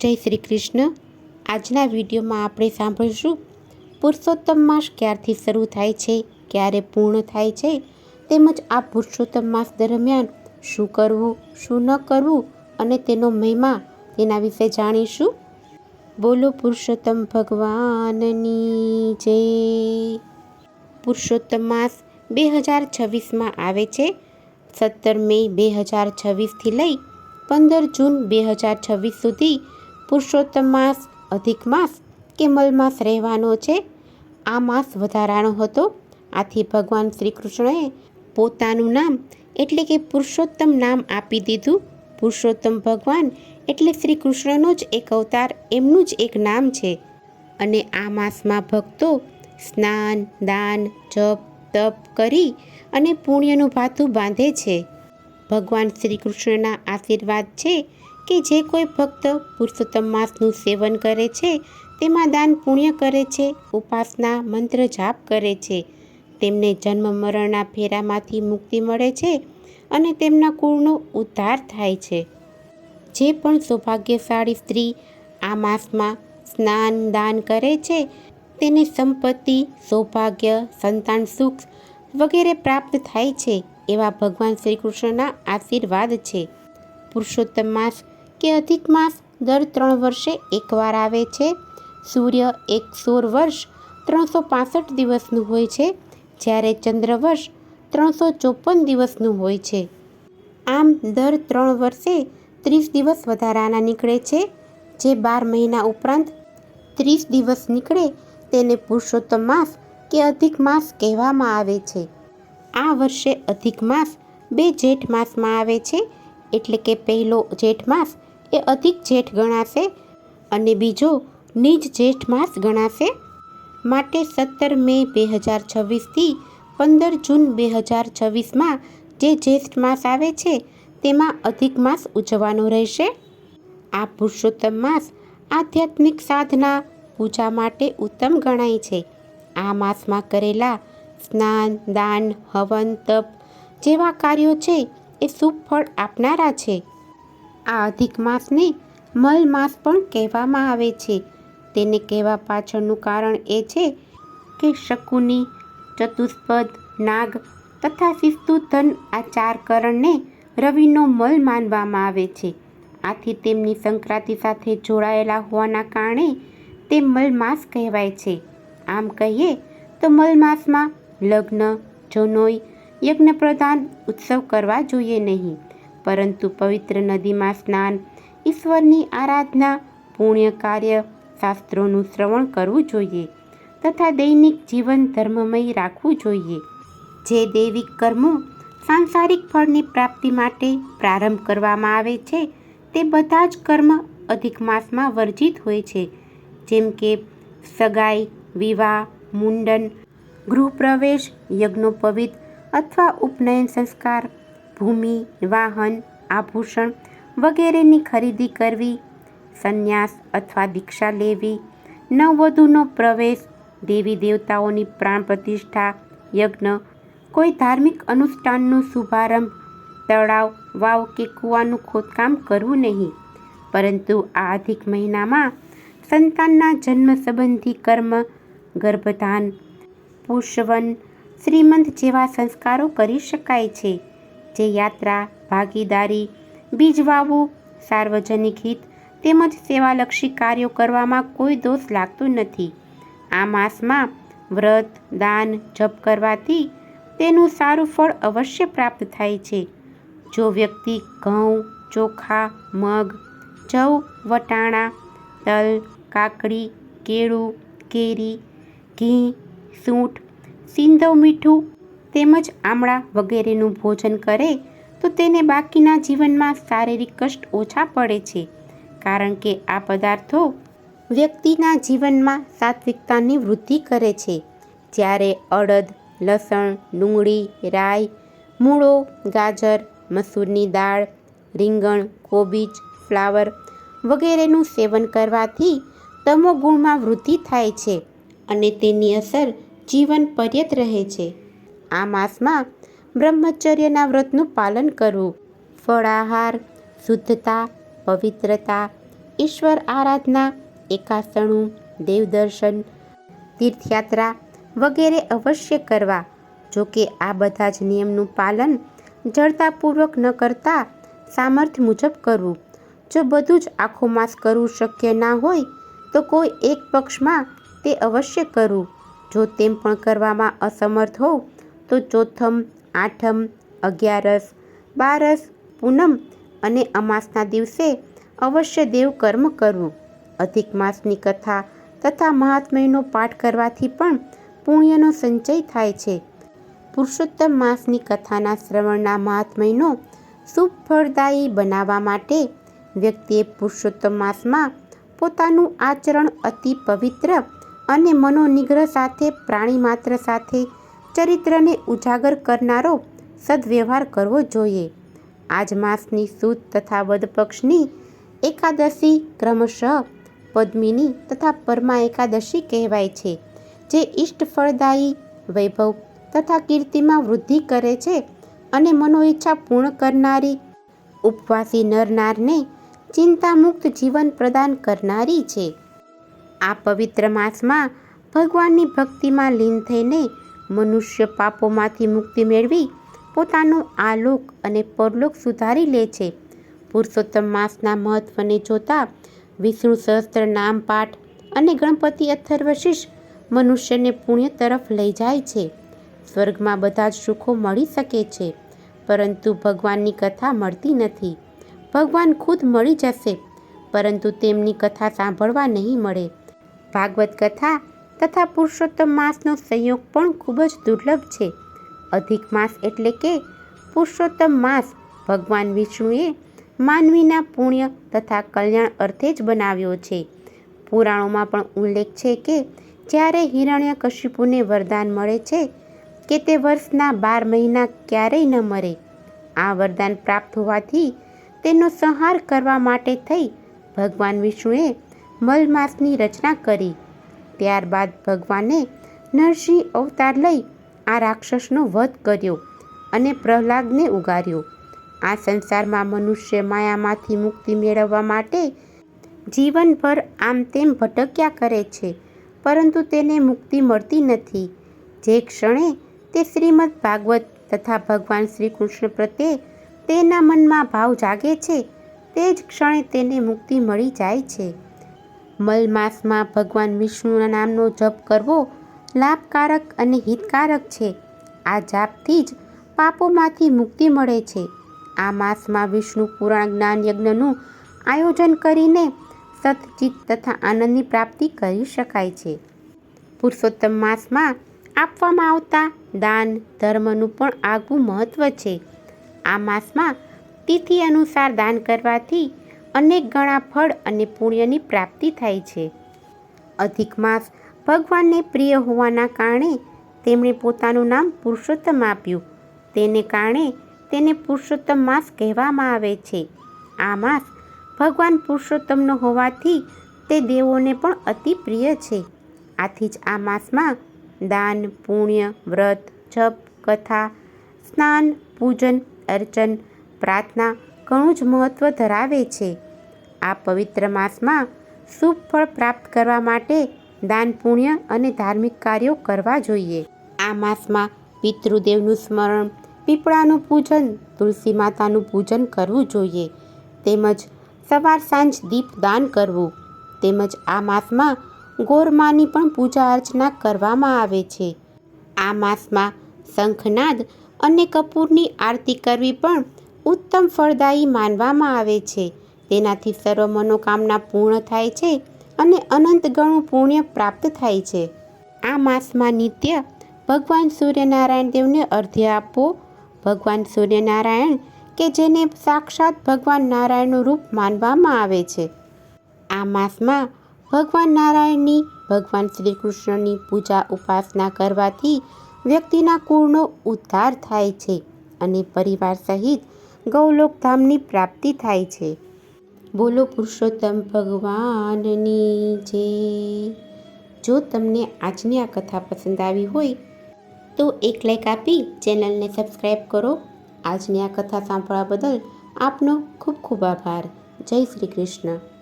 જય શ્રી કૃષ્ણ। આજના વિડીયોમાં આપણે સાંભળીશું પુરુષોત્તમ માસ ક્યારથી શરૂ થાય છે, ક્યારે પૂર્ણ થાય છે, તેમજ આ પુરુષોત્તમ માસ દરમિયાન શું કરવું, શું ન કરવું અને તેનો મહિમા, તેના વિશે જાણીશું। બોલો પુરુષોત્તમ ભગવાનની જય। પુરુષોત્તમ માસ 2026માં આવે છે। 17 મે 2026થી લઈ 15 જૂન 2026 સુધી પુરુષોત્તમ માસ, અધિક માસ કે મલ માસ રહેવાનો છે। આ માસ વધારાનો હતો, આથી ભગવાન શ્રી કૃષ્ણએ પોતાનું નામ એટલે કે પુરુષોત્તમ નામ આપી દીધું। પુરુષોત્તમ ભગવાન એટલે શ્રી કૃષ્ણનો જ એક અવતાર, એમનું જ એક નામ છે। અને આ માસમાં ભક્તો સ્નાન, દાન, જપ, તપ કરી અને પુણ્યનું ભાથું બાંધે છે। ભગવાન શ્રી કૃષ્ણના આશીર્વાદ છે કે જે કોઈ ભક્ત પુરુષોત્તમ માસનું સેવન કરે છે, તેમાં દાન પુણ્ય કરે છે, ઉપાસના, મંત્ર જાપ કરે છે, તેમને જન્મ મરણના ફેરામાંથી મુક્તિ મળે છે અને તેમના કુળનો ઉદ્ધાર થાય છે। જે પણ સૌભાગ્યશાળી સ્ત્રી આ માસમાં સ્નાન, દાન કરે છે, તેને સંપત્તિ, સૌભાગ્ય, સંતાન સુખ વગેરે પ્રાપ્ત થાય છે, એવા ભગવાન શ્રી કૃષ્ણના આશીર્વાદ છે। પુરુષોત્તમ માસ કે અધિક માસ દર 3 વર્ષે એકવાર આવે છે। સૂર્ય એક સૌર વર્ષ 365 દિવસનું હોય છે, જ્યારે ચંદ્ર વર્ષ 354 દિવસનું હોય છે। આમ દર 3 વર્ષે 30 દિવસ વધારાના નીકળે છે। જે 12 મહિના ઉપરાંત 30 દિવસ નીકળે તેને પુરુષોત્તમ માસ કે અધિક માસ કહેવામાં આવે છે। આ વર્ષે અધિક માસ 2 જેઠ માસમાં આવે છે, એટલે કે પહેલો જેઠ માસ એ અધિક જેઠ ગણાશે અને બીજો નિજ જેઠ માસ ગણાશે। માટે 17 મે 2026થી 15 જૂન 2026માં જે જેઠ માસ આવે છે, તેમાં અધિક માસ ઉજવવાનો રહેશે। આ પુરુષોત્તમ માસ આધ્યાત્મિક સાધના, પૂજા માટે ઉત્તમ ગણાય છે। આ માસમાં કરેલા સ્નાન, દાન, હવન, તપ જેવા કાર્યો છે એ શુભ ફળ આપનારા છે। આ અધિક માસને મલ માસ પણ કહેવામાં આવે છે। તેને કહેવા પાછળનું કારણ એ છે કે શકુની, ચતુષ્પદ, નાગ તથા શિસ્તુધન આ 4 કરણને રવિનો મલ માનવામાં આવે છે। આથી તેમની સંક્રાંતિ સાથે જોડાયેલા હોવાના કારણે તે મલ માસ કહેવાય છે। આમ કહીએ તો મલ માસમાં લગ્ન, જનોઈ, યજ્ઞ પ્રધાન ઉત્સવ કરવા જોઈએ નહીં, પરંતુ પવિત્ર નદીમાં સ્નાન, ઈશ્વરની આરાધના, પુણ્ય કાર્ય, શાસ્ત્રોનું શ્રવણ કરવું જોઈએ તથા દૈનિક જીવન ધર્મમય રાખવું જોઈએ। જે દૈવિક કર્મો સાંસારિક ફળની પ્રાપ્તિ માટે પ્રારંભ કરવામાં આવે છે, તે બધા જ કર્મ અધિક માસમાં વર્જિત હોય છે, જેમ કે સગાઈ, વિવાહ, મુંડન, ગૃહપ્રવેશ, યજ્ઞોપવિત અથવા ઉપનયન સંસ્કાર, ભૂમિ, વાહન, આભૂષણ વગેરેની ખરીદી કરવી, સંન્યાસ અથવા દીક્ષા લેવી, નવવધૂનો પ્રવેશ, દેવી દેવતાઓની પ્રાણ પ્રતિષ્ઠા, યજ્ઞ, કોઈ ધાર્મિક અનુષ્ઠાનનો શુભારંભ, તળાવ, વાવ કે કૂવાનું ખોદકામ કરવું નહીં, પરંતુ આ અધિક મહિનામાં સંતાનના જન્મ સંબંધી કર્મ, ગર્ભધાન, પુંસવન, શ્રીમંત જેવા સંસ્કારો કરી શકાય છે। જે યાત્રા, ભાગીદારી, બીજ વાવવું, સાર્વજનિક હિત તેમજ સેવાલક્ષી કાર્યો કરવામાં કોઈ દોષ લાગતો નથી। આ માસમાં વ્રત, દાન, જપ કરવાથી તેનું સારું ફળ અવશ્ય પ્રાપ્ત થાય છે। જો વ્યક્તિ ઘઉં, ચોખા, મગ, જવ, વટાણા, તલ, કાકડી, કેળું, કેરી, ઘી, સૂંઠ, સિંધવ મીઠું તેમજ આમળા વગેરેનું ભોજન કરે તો તેને બાકીના જીવનમાં શારીરિક કષ્ટ ઓછા પડે છે, કારણ કે આ પદાર્થો વ્યક્તિના જીવનમાં સાત્વિકતાની વૃદ્ધિ કરે છે। જ્યારે અડદ, લસણ, ડુંગળી, રાઈ, મૂળો, ગાજર, મસૂરની દાળ, રીંગણ, કોબીજ, ફ્લાવર વગેરેનું સેવન કરવાથી તમોગુણમાં વૃદ્ધિ થાય છે અને તેની અસર જીવન પર્યંત રહે છે। આ માસમાં બ્રહ્મચર્યના વ્રતનું પાલન કરવું, ફળાહાર, શુદ્ધતા, પવિત્રતા, ઈશ્વર આરાધના, એકાસણું, દેવદર્શન, તીર્થયાત્રા વગેરે અવશ્ય કરવા. જો કે આ બધા જ નિયમનું પાલન જડતાપૂર્વક ન કરતા સામર્થ્ય મુજબ કરવું. જો બધું જ આખો માસ કરવું શક્ય ના હોય તો કોઈ એક પક્ષમાં તે અવશ્ય કરવું. જો તેમ પણ કરવામાં અસમર્થ હોવ તો ચોથમ, આઠમ, 11, 12, પૂનમ અને અમાસના દિવસે અવશ્ય દેવકર્મ કરવું. અધિક માસની કથા તથા મહાત્મ્યનો પાઠ કરવાથી પણ પુણ્યનો સંચય થાય છે. પુરુષોત્તમ માસની કથાના શ્રવણના મહાત્મ્યનો શુભ ફળદાયી બનાવવા માટે વ્યક્તિએ પુરુષોત્તમ માસમાં પોતાનું આચરણ અતિ પવિત્ર અને મનોનિગ્રહ સાથે પ્રાણી માત્ર સાથે ચરિત્રને ઉજાગર કરનારો સદવ્યવહાર કરવો જોઈએ. આજ માસની સુદ તથા વદ પક્ષની એકાદશી ક્રમશઃ પદ્મિની તથા પરમાં એકાદશી કહેવાય છે, જે ઇષ્ટ ફળદાયી, વૈભવ તથા કીર્તિમાં વૃદ્ધિ કરે છે અને મનોઈચ્છા પૂર્ણ કરનારી, ઉપવાસી નરનારને ચિંતામુક્ત જીવન પ્રદાન કરનારી છે. આ પવિત્ર માસમાં ભગવાનની ભક્તિમાં લીન થઈને મનુષ્ય પાપોમાંથી મુક્તિ મેળવી પોતાનો આલોક અને પરલોક સુધારી લે છે. પુરુષોત્તમ માસના મહત્વને જોતા વિષ્ણુ સહસ્ત્ર નામ પાઠ અને ગણપતિ અથર્વશીર્ષ મનુષ્યને પુણ્ય તરફ લઈ જાય છે. સ્વર્ગમાં બધા જ સુખો મળી શકે છે, પરંતુ ભગવાનની કથા મળતી નથી. ભગવાન ખુદ મળી જશે, પરંતુ તેમની કથા સાંભળવા નહીં મળે. ભાગવત કથા તથા પુરુષોત્તમ માસનો સંયોગ પણ ખૂબ જ દુર્લભ છે. અધિક માસ એટલે કે પુરુષોત્તમ માસ ભગવાન વિષ્ણુએ માનવીના પુણ્ય તથા કલ્યાણ અર્થે જ બનાવ્યો છે. પુરાણોમાં પણ ઉલ્લેખ છે કે જ્યારે હિરણ્યકશિપુને વરદાન મળે છે કે તે વર્ષના 12 મહિના ક્યારેય ન મરે. આ વરદાન પ્રાપ્ત હોવાથી તેનો સંહાર કરવા માટે થઈ ભગવાન વિષ્ણુએ મલમાસની રચના કરી. ત્યારબાદ ભગવાને નરસિંહ અવતાર લઈ આ રાક્ષસનો વધ કર્યો અને પ્રહલાદને ઉગાર્યો. આ સંસારમાં મનુષ્ય માયામાંથી મુક્તિ મેળવવા માટે જીવનભર આમ તેમ ભટક્યા કરે છે, પરંતુ તેને મુક્તિ મળતી નથી. જે ક્ષણે તે શ્રીમદ ભાગવત તથા ભગવાન શ્રી કૃષ્ણ પ્રત્યે તેના મનમાં ભાવ જાગે છે, તે જ ક્ષણે તેને મુક્તિ મળી જાય છે. મલમાસમાં ભગવાન વિષ્ણુના નામનો જપ કરવો લાભકારક અને હિતકારક છે. આ જાપથી જ પાપોમાંથી મુક્તિ મળે છે. આ માસમાં વિષ્ણુ પુરાણ જ્ઞાન યજ્ઞનું આયોજન કરીને સતચિત્ત તથા આનંદની પ્રાપ્તિ કરી શકાય છે. પુરુષોત્તમ માસમાં આપવામાં આવતા દાન ધર્મનું પણ આગવું મહત્વ છે. આ માસમાં તિથિ અનુસાર દાન કરવાથી અનેક ગણા ફળ અને પુણ્યની પ્રાપ્તિ થાય છે. અધિક માસ ભગવાનને પ્રિય હોવાના કારણે તેમણે પોતાનું નામ પુરુષોત્તમ આપ્યું. તેને કારણે તેને પુરુષોત્તમ માસ કહેવામાં આવે છે. આ માસ ભગવાન પુરુષોત્તમનો હોવાથી તે દેવોને પણ અતિ પ્રિય છે. આથી જ આ માસમાં દાન, પુણ્ય, વ્રત, જપ, કથા, સ્નાન, પૂજન, અર્ચન, પ્રાર્થના ઘણું જ મહત્વ ધરાવે છે. આ પવિત્ર માસમાં શુભ ફળ પ્રાપ્ત કરવા માટે દાન, પુણ્ય અને ધાર્મિક કાર્યો કરવા જોઈએ. આ માસમાં પિતૃદેવનું સ્મરણ, પીપળાનું પૂજન, તુલસી માતાનું પૂજન કરવું જોઈએ. તેમજ સવાર સાંજ દીપ દાન કરવું. તેમજ આ માસમાં ગોરમાની પણ પૂજા અર્ચના કરવામાં આવે છે. આ માસમાં શંખનાદ અને કપૂરની આરતી કરવી પણ ઉત્તમ ફળદાયી માનવામાં આવે છે. તેનાથી સર્વ મનોકામના પૂર્ણ થાય છે અને અનંત ગણું પુણ્ય પ્રાપ્ત થાય છે. આ માસમાં નિત્ય ભગવાન સૂર્યનારાયણ દેવને અર્ઘ્ય આપવો. ભગવાન સૂર્યનારાયણ કે જેને સાક્ષાત ભગવાન નારાયણનું રૂપ માનવામાં આવે છે. આ માસમાં ભગવાન નારાયણની, ભગવાન શ્રી કૃષ્ણની પૂજા ઉપાસના કરવાથી વ્યક્તિના કુળનો ઉદ્ધાર થાય છે અને પરિવાર સહિત ગૌલોક ધામની પ્રાપ્તિ થાય છે. બોલો પુરુષોત્તમ ભગવાનની જય. જો તમને આજની આ કથા પસંદ આવી હોય તો એક લાઈક આપી ચેનલને સબસ્ક્રાઈબ કરો. આજની આ કથા સાંભળવા બદલ આપનો ખૂબ ખૂબ આભાર. જય શ્રી કૃષ્ણ.